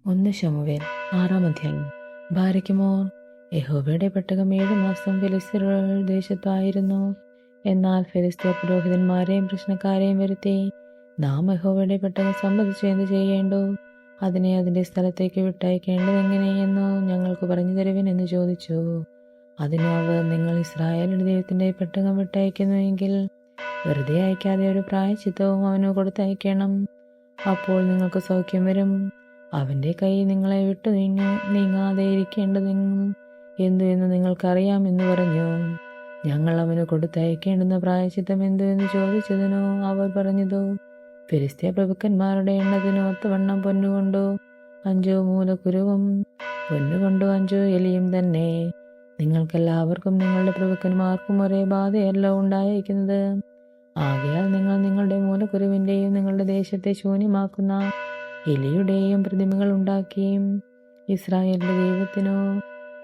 ഒന്ന് ശമൂവേൽ 6-ാം അധ്യായം. ബാരക്കുമോർ. യഹോവയുടെ പെട്ടകം 7 മാസം ഫെലിസ്ത്യർ ദേശത്തായിരുന്നു. എന്നാൽ ഫെലിസ്ത്യർ പുരോഹിതന്മാരെയും പ്രശ്നക്കാരെയും വരുത്തി, നാം യഹോവയുടെ പെട്ടകം സംബന്ധിച്ച് എന്ത് ചെയ്യേണ്ടു? അതിനെ അതിൻ്റെ സ്ഥലത്തേക്ക് വിട്ടയക്കേണ്ടതെങ്ങനെ എന്ന് ഞങ്ങൾക്ക് പറഞ്ഞു തരുവിൻ എന്ന് ചോദിച്ചു. അതിന് അവർ, നിങ്ങൾ ഇസ്രായേലിന്റെ ദൈവത്തിന്റെ പെട്ടകം വിട്ടയക്കുന്നുവെങ്കിൽ വെറുതെ അയക്കാതെ ഒരു പ്രായശ്ചിത്തവും അവന് കൊടുത്തയക്കണം. അപ്പോൾ നിങ്ങൾക്ക് സൗഖ്യം വരും. അവന്റെ കൈ നിങ്ങളെ വിട്ടു നീങ്ങാതെ ഇരിക്കേണ്ടത് എന്തു എന്ന് നിങ്ങൾക്കറിയാമെന്ന് പറഞ്ഞു. ഞങ്ങൾ അവന് കൊടുത്തയക്കേണ്ടുന്ന പ്രായശ്ചിത്തം എന്തു എന്ന് ചോദിച്ചതിനോ അവർ പറഞ്ഞതു, ഫെലിസ്ത്യ പ്രഭുക്കന്മാരുടെ എണ്ണത്തിന് ഒത്തവണ്ണം പൊന്നുകൊണ്ടോ 5 മൂലക്കുരുവും പൊന്നുകൊണ്ടോ 5 എലിയും തന്നെ. നിങ്ങൾക്കെല്ലാവർക്കും നിങ്ങളുടെ പ്രഭുക്കന്മാർക്കും ഒരേ ബാധയല്ലോ ഉണ്ടായിരിക്കുന്നത്. ആകയാൽ നിങ്ങൾ നിങ്ങളുടെ മൂലക്കുരുവിൻ്റെയും നിങ്ങളുടെ ദേശത്തെ ശൂന്യമാക്കുന്ന എലിയുടെയും പ്രതിമകൾ ഉണ്ടാക്കിയും ഇസ്രായേലിന്റെ ദൈവത്തിനു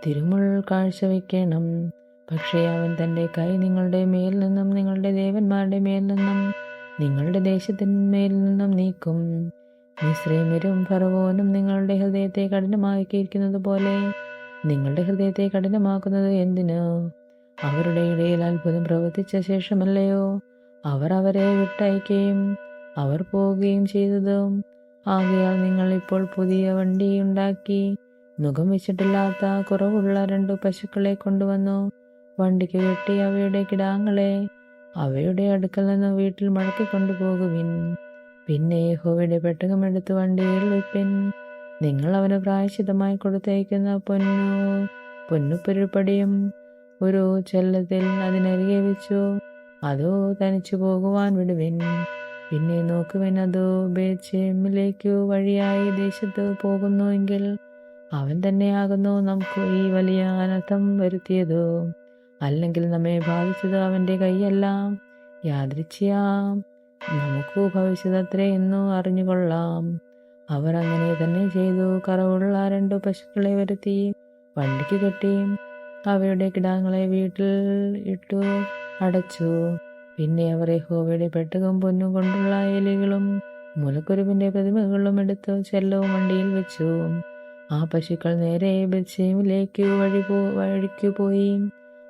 തിരുമുൾ കാഴ്ചവെക്കണം. പക്ഷേ അവൻ തൻ്റെ കൈ നിങ്ങളുടെ മേൽ നിന്നും നിങ്ങളുടെ ദേവന്മാരുടെ മേൽ നിന്നും നിങ്ങളുടെ ദേശത്തിന്മേൽ നിന്നും നീക്കും. മിസ്രയീമ്യരും ഫറവോനും നിങ്ങളുടെ ഹൃദയത്തെ കഠിനമാക്കിയിരിക്കുന്നത് പോലെ നിങ്ങളുടെ ഹൃദയത്തെ കഠിനമാക്കുന്നത് എന്തിന്? അവരുടെ ഇടയിൽ അത്ഭുതം പ്രവർത്തിച്ച ശേഷമല്ലയോ അവർ അവരെ വിട്ടയക്കുകയും അവർ പോവുകയും ചെയ്തതും? ആകയാൽ നിങ്ങൾ ഇപ്പോൾ പുതിയ വണ്ടി ഉണ്ടാക്കി നുകം വെച്ചിട്ടില്ലാത്ത കുറവുള്ള 2 പശുക്കളെ കൊണ്ടുവന്നു വണ്ടിക്ക് കെട്ടി അവയുടെ കിടാങ്ങളെ അവയുടെ അടുക്കൽ നിന്ന് വീട്ടിൽ മടക്കിക്കൊണ്ടുപോകുവിൻ. പിന്നെ യഹോവയുടെ പെട്ടകം എടുത്ത് വണ്ടിയിൽ വെപ്പിൻ. നിങ്ങൾ അവന് പ്രായശ്ചിത്തമായി കൊടുത്തയക്കുന്ന പൊന്നുപൊരുപ്പടിയും ഒരു ചെല്ലത്തിൽ അതിനരികെ വെച്ചു അതോ തനിച്ചു പോകുവാൻ വിടുവിൻ. പിന്നെ നോക്കുവിൻ, അതോ ബേത്ശേമിലേക്കു വഴിയായി ദേശത്ത് പോകുന്നു എങ്കിൽ അവൻ തന്നെയാകുന്നു നമുക്ക് ഈ വലിയ അനർത്ഥം വരുത്തിയതോ? അല്ലെങ്കിൽ നമ്മെ ബാധിച്ചത് അവന്റെ കൈയല്ല, യാദൃച്ഛിയാം നമുക്ക് ഭവിഷ്യതത്രേ എന്നു അറിഞ്ഞുകൊള്ളാം. അവർ അങ്ങനെ തന്നെ ചെയ്തു. കറവുള്ള 2 പശുക്കളെ വരുത്തി വണ്ടിക്ക് കെട്ടി അവയുടെ കിടാങ്ങളെ വീട്ടിൽ ഇട്ടു അടച്ചു. പിന്നെ അവർ യഹോവയുടെ പെട്ടകവും പൊന്നും കൊണ്ടുള്ള എലികളും മൂലക്കുരുവിന്റെ പ്രതിമകളും എടുത്ത് ചെല്ലവും വണ്ടിയിൽ വെച്ചു. ആ പശുക്കൾ നേരെ ബേത്ശേമിലേക്ക് വഴിക്കു പോയി.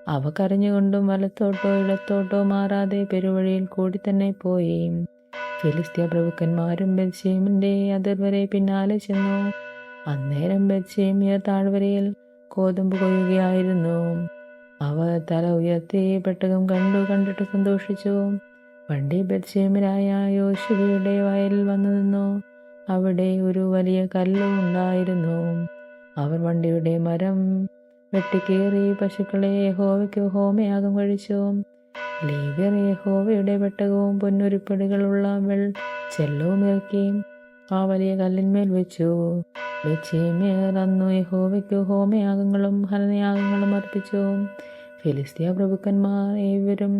അവ കരഞ്ഞുകൊണ്ടും വലത്തോട്ടോ ഇടത്തോട്ടോ മാറാതെ പെരുവഴിയിൽ കൂടി തന്നെ പോയി. ഫെലിസ്ത്യ പ്രഭുക്കന്മാരും ബേത്ശേമിന്റെ അതിർവരെ പിന്നാലെ ചെന്നു. അന്നേരം ബേത്ശേമ്യർ താഴ്വരയിൽ കോതമ്പ് കൊയ്യുകയായിരുന്നു. അവർ തല ഉയർത്തി പെട്ടകം കണ്ടിട്ട് സന്തോഷിച്ചു. വണ്ടി ബേത്ശേമ്യരായ യോശുവയുടെ വയലിൽ വന്നു നിന്നു. അവിടെ ഒരു വലിയ കല്ല് ഉണ്ടായിരുന്നു. അവർ വണ്ടിയുടെ മരം വെട്ടിക്കേറി പശുക്കളെ യഹോവയ്ക്ക് ഹോമയാഗം കഴിച്ചു. ലേവ്യർ യഹോവയുടെ പെട്ടകവും പൊന്നുരുപ്പടികളുള്ള ചെല്ലവും ഇറക്കി ആ വലിയ കല്ലിന്മേൽ വെച്ചു. ബേത്ശേമ്യർ അന്നു യഹോവയ്ക്ക് ഹോമയാഗങ്ങളും ഹനനയാഗങ്ങളും അർപ്പിച്ചു. ഫെലിസ്ത്യ പ്രഭുക്കന്മാർ ഏവരും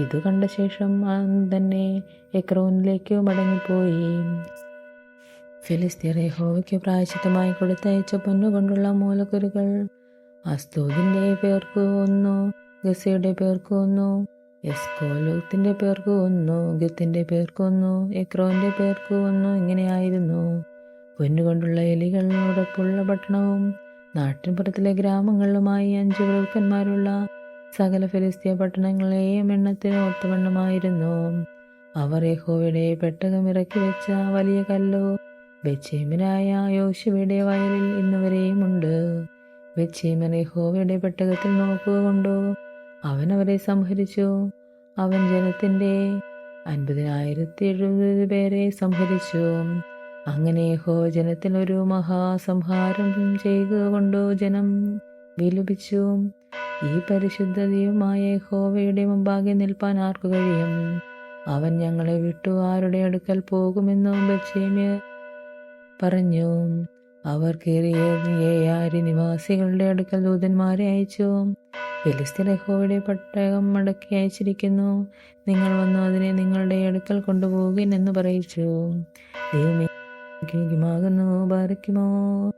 ഇതു കണ്ട ശേഷം തന്നെ എക്രോനിലേക്ക് മടങ്ങിപ്പോയി. ഫെലിസ്ത്യർ യഹോവയ്ക്ക് പ്രായശ്ചിത്തമായി കൊടുത്തയച്ച പൊന്നുകൊണ്ടുള്ള മൂലക്കുരുകൾ അസ്തോദിന്റെ പേർക്ക് 1, ഗസയുടെ പേർക്ക് 1, എസ്കോലോത്തിന്റെ പേർക്ക് 1, ഗത്തിന്റെ പേർക്ക് 1, എക്രോന്റെ പേർക്ക് 1 ഇങ്ങനെയായിരുന്നു. പൊന്നുകൊണ്ടുള്ള എലികൾ ഉറപ്പുള്ള പട്ടണവും നാട്ടിൻപുറത്തിലെ ഗ്രാമങ്ങളിലുമായി 5 പ്രഭുക്കന്മാരുള്ള സകല ഫെലിസ്ത്യ പട്ടണങ്ങളെയും എണ്ണത്തിന് ഒത്തവണ്ണമായിരുന്നു. അവർ യഹോവയുടെ പെട്ടകം ഇറക്കി വെച്ച വലിയ കല്ലോ ബേത്ശേമ്യനായ യോശുവയുടെ വയലിൽ ഇന്നുവരെയും ഉണ്ട്. ബേത്ശേമ്യർ യഹോവയുടെ പെട്ടകത്തിൽ നോക്കുക കൊണ്ടു അവൻ അവരെ സംഹരിച്ചു. അവൻ ജനത്തിന്റെ 50,070 പേരെ സംഹരിച്ചു. അങ്ങനെ യഹോവ ജനത്തിൽ ഒരു മഹാസംഹാരം ചെയ്യുക കൊണ്ടു ജനം വിലപിച്ചു. ഈ പരിശുദ്ധ ദൈവമായ യഹോവയുടെ മുമ്പാകെ നിൽപ്പാൻ ആർക്കു കഴിയും? അവൻ ഞങ്ങളെ വിട്ടു ആരുടെ അടുക്കൽ പോകുമെന്നു ബേത്ശേമ്യർ പറഞ്ഞു. അവർ കിര്യത്ത്യെയാരീം നിവാസികളുടെ അടുക്കൽ ദൂതന്മാരെ അയച്ചു. ഫെലിസ്ത്യർ യഹോവയുടെ പെട്ടകം മടക്കി അയച്ചിരിക്കുന്നു, നിങ്ങൾ വന്നു അതിനെ നിങ്ങളുടെ അടുക്കൽ കൊണ്ടുപോകുവിൻ എന്ന് പറയിച്ചു. ദൈവമേ, ബാരക്കുമോർ.